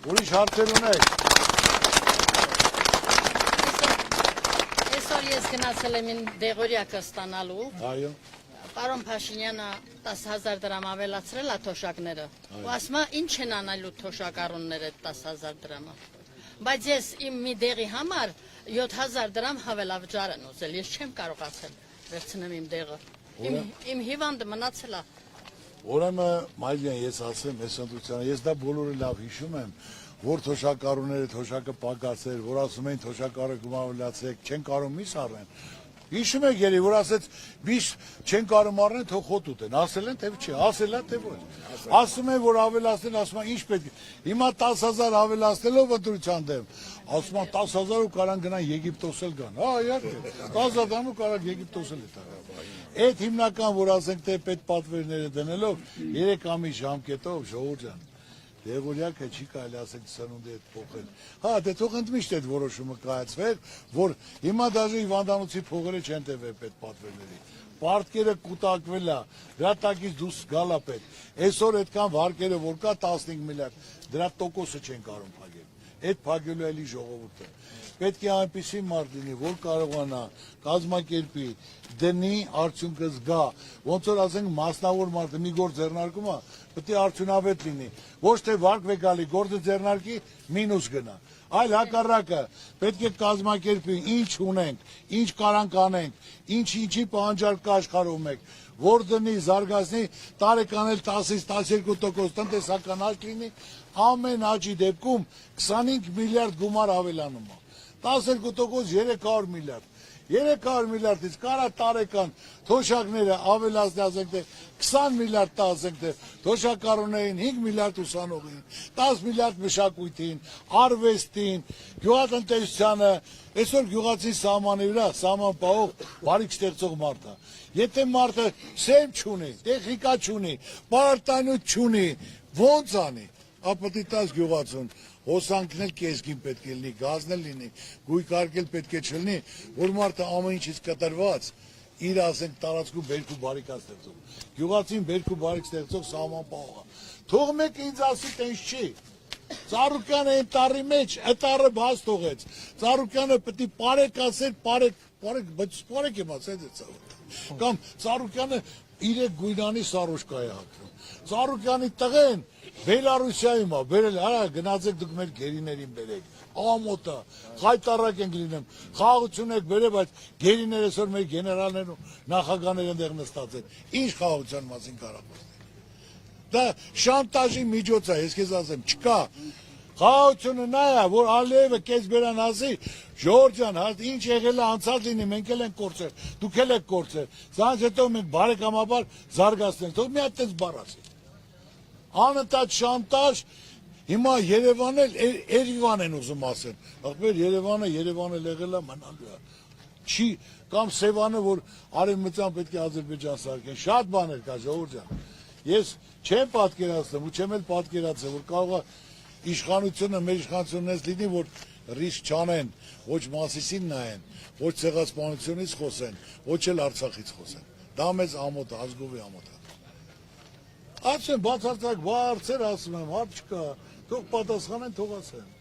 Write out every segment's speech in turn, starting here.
Ուրիշ հարցեր ունեք։ Այսօր ես գնացել եմ դեղորյակը ստանալու։ Այո։ Պարոն Փաշինյանը 10,000 դրամ ավելացրել է թոշակները։ Ու ասում է, ինչ են անելու թոշակառունները 10,000 դրամը։ Բայց ես իմ մի դեղի համար 7,000 դրամ հավելավճար են ուզել։ Ես չեմ կարողացել վերցնեմ իմ դեղը։ Իմ հիվանդը մնացել է։ Ուրեմն Մայլյան, ես ասեմ, այս ընտրությանը, ես դա բոլորը լավ հիշում եմ, որ թոշակառուները թոշակը պակասեր, որ ասում էին թոշակառը գումավելացեք, չեն կարող միս առնեն։ Հիշում եք երևի, որ ասեց, միշտ չեն կարող առնել, թող խոտ ուտեն, ասել են, թե չի, ասել է, թե ոչ։ Ասում են, որ ավելացնել, ասում են, ինչ պետք է։ Հիմա 10,000 ավելացնելով ընտրության դեմ, ասում են 10,000 ու կարան գնան Եգիպտոս էլ գան։ Հա, իհարկե, 10,000 ու կարան Եգիպտոս էլ է տա։ Այդ հիմնական, որ ասենք, թե պետ պատվերները դնելով 3 ամիս ժամկետով, ժողովուրդ ջան, դեղորյակը չի կարելի ասենք սնունդի հետ փոխել։ Հա, դե թող ընդմիշտ այդ որոշումը կայացվեր, որ հիմա դաժե հիվանդանոցի փողերը չեն տևել պետ պատվերների։ Պարտքերը կուտակվել է, դրա տակից դուրս գալ է պետ։ Այսօր այդքան վարկերը, որ կա 15 միլիարդ, դրա տոկոսը չեն կարող փակել։ Այդ փակելու էլի ժողովուրդը։ Պետք է այնպիսի մարդ լինի, որ կարողանա կազմակերպի, դնի, արդյունքը զգա։ Ոնց որ ասենք մասնավոր մարդը մի գործ ձեռնարկում է, պետք է արդյունավետ լինի։ Ոչ թե վարկ վեկալի գործը ձեռնարկի, մինուս գնա։ Այլ հակառակը պետք է կազմակերպի, ինչ ունենք, ինչ կարանք անենք, ինչի պահանջարկ կա աշխարհում եք, որ դնի, զարգացնի, տարեկան էլ 10-ից 12% տնտեսական աճ լինի, ամեն աճի դեպքում 25 միլիարդ գումար ավելանում է։ 12% 300 միլիարդ։ 300 միլիարդից կարա տարեկան թոշակները ավելացնի, ասենք թե 20 միլիարդ տա, ասենք թե թոշակառուներին, 5 միլիարդ ուսանողին, 10 միլիարդ մշակույթին, արվեստին, գյուղատնտեսությանը, այսօր գյուղացի սահմանի վրա սահման պահող բարիք ստեղծող մարդ է։ Եթե մարդը սերմ չունի, տեխնիկա չունի, պարարտանյութ չունի, ո՞նց անի։ Ապտի տաս գյուղացուն, հոսանքն էլ կեսգին պետք է լինի, գազն էլ լինի, գույքարկել պետք է չլինի, որ մարդը ամեն ինչից կտրված, իր ասենք տարածքում բերքու բարիք է ստեղծում։ Գյուղացին բերքու բարիք ստեղծող սահման պահող է։ Թող մեկը ինձ ասի, տենց չի։ Ծառուկյանը այն տարի մեջ, այդ տարը բաց թողեց։ Ծառուկյանը պետք է պարեկ ասեր, պարեկ եմ ասել այդ ծառուկյանը։ Կամ Ծառուկյանը 3 գույնանի սարոշկա է հագնում։ Ծառուկյանի տղեն Բելարուսիայում է, բերել, արա գնացեք դուք մեր գերիներին բերեք, ամոտը, խայտարակ ենք լինում, խաղաղություն եք բերել, բայց գերիները այսօր մեր գեներալներն ու նախագահները ընդեղ նստած են, ինչ խաղաղության մասին կարող խոսել։ Դա շանտաժի միջոց է, ես քեզ ասեմ, չկա։ Խաղաղությունը նա է, որ Ալիևը կես բերան ասի, Ժորժ ջան, ինչ եղել է անցած լինի, մենք էլ ենք կորցրել, դուք էլ եք կորցրել, սրանց հետո մենք բարեկամաբար զարգացնենք, թող մի հատ տես բառ ասի։ Անընդհատ շանտաժ, հիմա Երևանն էլ Երևան են ուզում ասեն, ախպեր Երևանը եղել է մնալու է, չի, կամ Սևանը, որ արևմտյան պետք է Ադրբեջան սարքեն, շատ բաներ կա ժողովուրդ ջան, ես չեմ պատկերացնում ու չեմ էլ պատկերացել, որ կարող է իշխանությունը, մեր իշխանությունից լինի, որ ռիսկ չանեն, ոչ Մասիսին նայեն, ոչ ցեղասպանությունից խոսեն, ոչ էլ Արցախից խոսեն, դա մեզ ամոթ է, ազգովի ամոթ է։ Ասեմ, բացարձակ բարձր ասում եմ, հարց չկա, թող պատասխանեն, թող ասեն։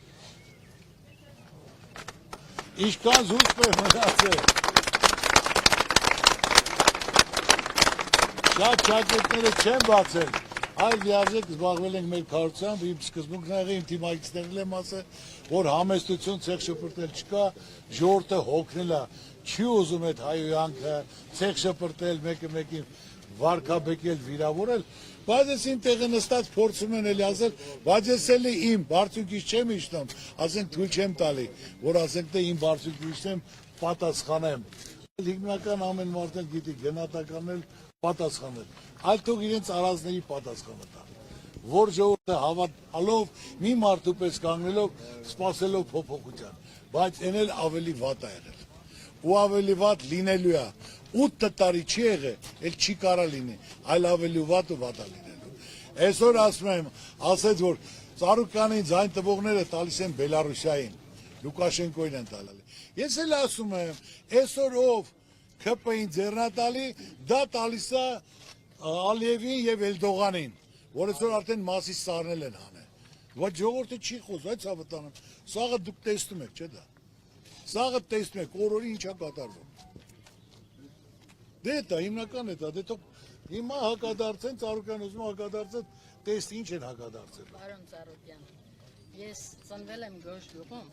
Ինչքան զուսպ է մնացել։ Շատ ճակետները չեն բացել, այլ լիարժեք զբաղվել ենք մեր քարոզությամբ, իմ սկզբունքն եղել, իմ թիմակիցներն եմ ասել, որ համեստություն ցեղ շփրտել չկա, ժողովուրդը հոգնել է, չի ուզում այդ հայոյանքը, ցեղ շփրտել, մեկը մեկին վարկաբեկել, վիրավորել, բայց ես իմ տեղը նստած փորձում են էլի ասել, բայց ես էլի իմ բարձունքից չեմ իշտում, ասենք թույլ չեմ տալի, որ ասենք թե իմ բարձունքից եմ պատասխանեմ։ Հիմնական ամեն մարդ էլ գիտի գնահատականն էլ պատասխանել, այլ թող իրենց արածների պատասխանը տա, որ ժողովուրդը հավատալով, մի մարդու պես կանգնելով, սպասելով փոփոխության, բայց այն էլ ավելի վատ է եղել, ու ավելի վատ լինելու է, 8 տարի չի եղել, էլ չի կարա լինի, այլ ավելի վատ ու վատ է լինելու։ Այսօր ասում եմ, ասեց, որ Ծառուկյանին ձայն տվողները տալիս են Բելարուսիային, Լուկաշենկոին են տալալի։ Ես էլ ասում եմ, այսօր ով ՔՊ-ին ձեռնատալի, դա տալիս է Ալիևին եւ Էլդողանին, որ այսօր արդեն մասից սառնել են հանել։ Բայց ժողովուրդը չի խոսում, այդ հավատանում։ Սաղը դուք տեսնում եք, չէ՞ դա։ Սաղը տեսնում եք, օրորի ինչա կատարվում։ Դե դա հիմնական է դա, դե թող հիմա հակադարձեն, Ծառուկյան ուզում հակադարձել, տեստ ինչ են հակադարձել։ Պարոն Ծառուկյան, ես ծնվել եմ Գորժ գյուղում,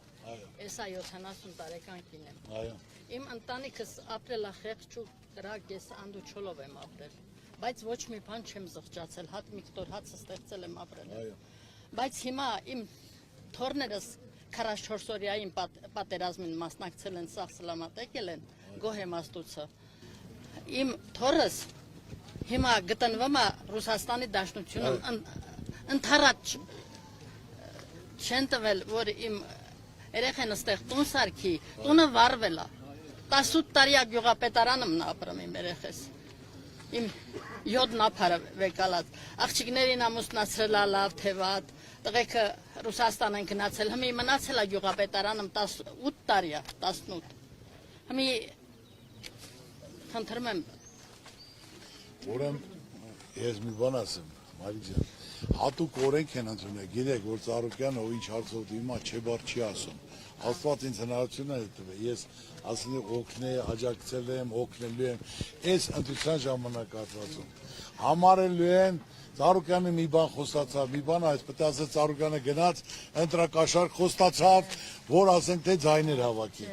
եսա 70 տարեկան կին եմ։ Այո։ Իմ ընտանիքս ապրել է խեղճ ու կրակ, ես անդուչոլով եմ ապրել, բայց ոչ մի բան չեմ զղջացել, հատ մի կտոր հացը ստեղծել եմ ապրել։ Այո։ Բայց հիմա իմ թորներս 44 օրյային պատերազմին մասնակցել են, սաղ սլամատ եկել են, գոհեմաստուցը։ Իմ թորս հիմա գտնվում է Ռուսաստանի Դաշնությունում, ընդառաջ չեն տվել, որ իմ երեխեն ստեղ տուն սարքի, տունը վարվել է, 18 տարի գյուղապետարանում ապրում իմ երեխես, իմ 7 նափարը վեկալած, աղջիկներին ամուսնացրել է լավ թե վատ, տղեկը Ռուսաստան են գնացել, հմի մնացել է գյուղապետարանում 18 տարի է, 18, հմի խնդրում եմ, Ուրեմն ես մի բան ասեմ, Մարի ջան, հատուկ օրենք են ընդունել, գիտեք, որ Ծառուկյանը ով ինչ հարցով դիմա չեբար չի ասում։ Աստված ինձ հնարավորություն է տվել, ես ասինի օգնել, աջակցել եմ, օգնելու եմ, այս ընտրության ժամանակ ասվածում։ Համարելու են Ծառուկյանը մի բան խոստացավ, մի բան այս պետք է ասել Ծառուկյանը գնաց, ընտրակաշարք խոստացավ, որ ասենք թե ձայներ հավաքի։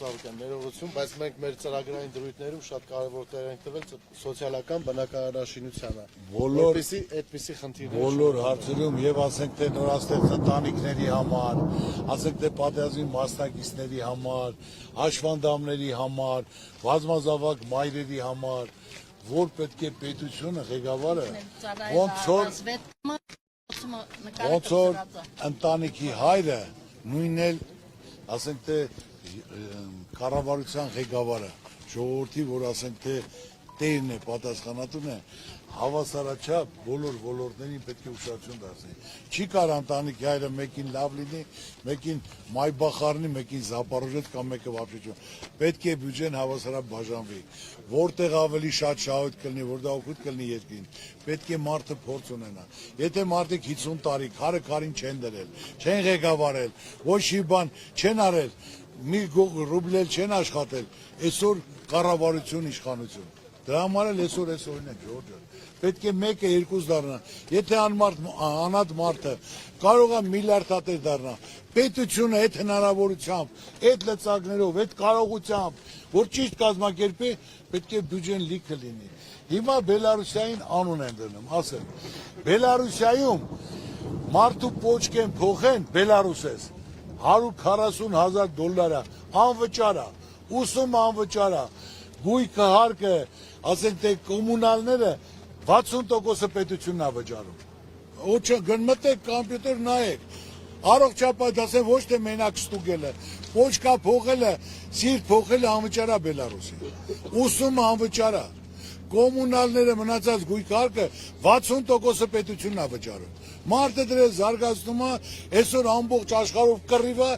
Ծառուկյան, ներողություն, բայց մենք մեր ծրագրային դրույթներում շատ կարևոր տեղ ենք տվել սոցիալական բնակարանաշինությանը։ Որպեսզի այդպիսի խնդիրներ բոլոր հարցերում եւ ասենք թե նորաստեղծ ընտանիքների համար, ասենք թե պատերազմի մասնակիցների համար, հաշվանդամների համար, բազմազավակ մայրերի համար, որ պետք է պետությունը ղեկավարը ոնց որ ընտանիքի հայրը նույնն էլ ասենք թե կառավարության ղեկավարը ժողովրդի որ ասենք թե տերն է պատասխանատուն է հավասարաչափ բոլոր ոլորտներին պետք է ուշադրություն դարձնի։ Չի կարող ընտանիքի հայրը մեկին լավ լինի, մեկին մայբախարնի, մեկին զապարոժետ կամ մեկը վաբշեչուն։ Պետք է բյուջեն հավասարաչափ բաժանվի։ Որտեղ ավելի շատ շահույթ կլինի, որ դա օգուտ կլինի երկրին, պետք է մարդը փորձ ունենա։ Եթե մարդիկ 50 տարի քարը քարին չեն դրել, չեն ղեկավարել, ոչ մի բան չեն արել, մի ռուբլ էլ չեն աշխատել, այսօր կառավարություն իշխանություն։ Դրա համար էլ այսօր օրինակ Ժորժը պետք է 1-2 դառնա։ Եթե անհատ մարդը կարող է միլիարդատեր դառնա, պետությունը այդ հնարավորությամբ, այդ լծակներով, այդ կարողությամբ, որ ճիշտ կազմակերպի, պետք է բյուջեն լիքը լինի։ Հիմա Բելարուսիային անուն են դնում, ասեմ։ Բելարուսիայում մարդու պոչկեն փոխեն Բելարուսես 140,000 դոլար անվճար է, ուսումը անվճար է, գույքը հարկը, ասենք թե կոմունալները 60%-ը պետությունն է վճարում։ Ոչը գնմտեք կոմպյուտեր նայեք։ Առողջապահ ասեմ ոչ թե մենակ ստուգելը, պոչկա փոխելը, սիրտ փոխելը անվճար է Բելարուսի։ Ուսումը անվճար է։ Կոմունալները մնացած գույք հարկը 60%-ը պետությունն է վճարում։ Մարդը դրե զարգացնում է, այսօր ամբողջ աշխարհով կռիվը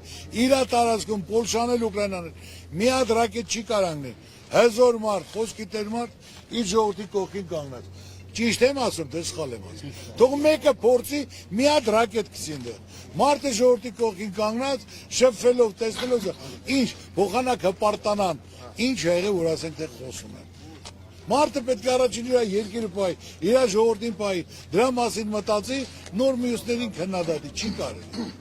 իր տարածքում Պոլշան էլ Ուկրաինան էլ։ Մի հատ ռակետ չի կարողանալ։ Հզոր մարդ, խոսքի տեր մարդ իր ժողովրդի կողքին կանգնած։ Ճիշտ եմ ասում, թե սխալ եմ ասում։ Թող մեկը փորձի մի հատ ռակետ գցի այնտեղ։ Մարդը ժողովրդի կողքին կանգնած, շփվելով, տեսնելով, ինչ փոխանակ հպարտանան, ինչ եղել որ ասենք թե խոսում են։ Մարդը պետք է առաջին իր երկիրը պահի, իր ժողովրդին պահի, դրա մասին մտածի, նոր մյուսներին քննադատի, չի կարելի։